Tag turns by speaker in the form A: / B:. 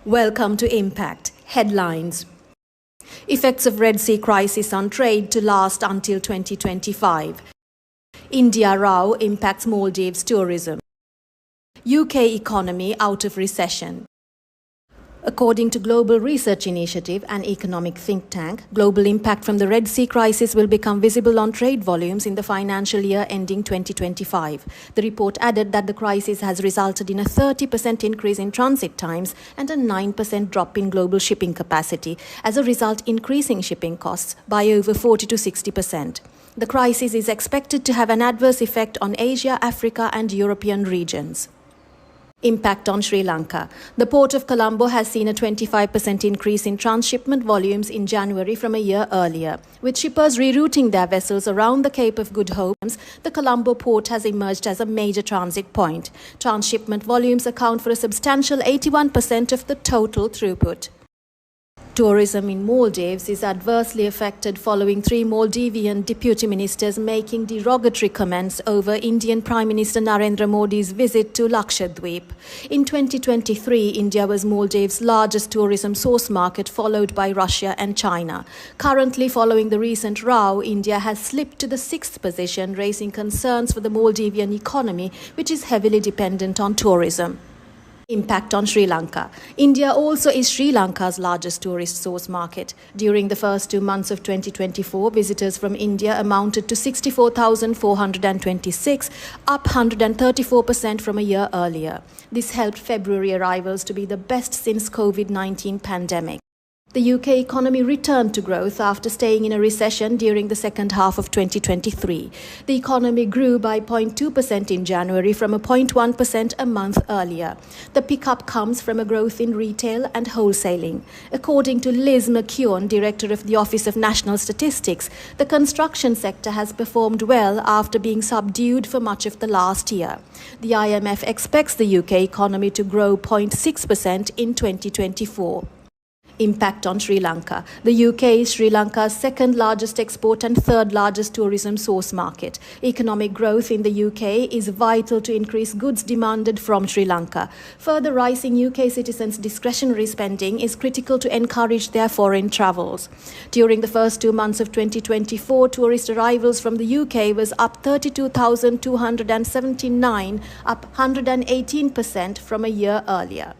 A: Welcome to Impact. Headlines. Effects of Red Sea crisis on trade to last until 2025. India row impacts Maldives tourism. UK economy out of recession. According to Global Research Initiative, an economic think tank, global impact from the Red Sea crisis will become visible on trade volumes in the financial year ending 2025. The report added that the crisis has resulted in a 30% increase in transit times and a 9% drop in global shipping capacity, as a result increasing shipping costs by over 40 to 60%. The crisis is expected to have an adverse effect on Asia, Africa and European regions. Impact on Sri Lanka. The port of Colombo has seen a 25% increase in transshipment volumes in January from a year earlier. With shippers rerouting their vessels around the Cape of Good Hope, the Colombo port has emerged as a major transit point. Transshipment volumes account for a substantial 81% of the total throughput. Tourism in Maldives is adversely affected following 3 Maldivian deputy ministers making derogatory comments over Indian Prime Minister Narendra Modi's visit to Lakshadweep. In 2023, India was Maldives' largest tourism source market, followed by Russia and China. Currently, following the recent row, India has slipped to the 6th position, raising concerns for the Maldivian economy, which is heavily dependent on tourism. Impact on Sri Lanka. India also is Sri Lanka's largest tourist source market. During the first 2 months of 2024, visitors from India amounted to 64,426, up 134% from a year earlier. This helped February arrivals to be the best since COVID-19 pandemic. The UK economy returned to growth after staying in a recession during the second half of 2023. The economy grew by 0.2% in January from a 0.1% a month earlier. The pickup comes from a growth in retail and wholesaling. According to Liz McKeown, Director of the Office of National Statistics, the construction sector has performed well after being subdued for much of the last year. The IMF expects the UK economy to grow 0.6% in 2024. Impact on Sri Lanka. The UK is Sri Lanka's second largest export and third largest tourism source market. Economic growth in the UK is vital to increase goods demanded from Sri Lanka. Further rising UK citizens' discretionary spending is critical to encourage their foreign travels. During the first 2 months of 2024, tourist arrivals from the UK was up 32,279, up 118% from a year earlier.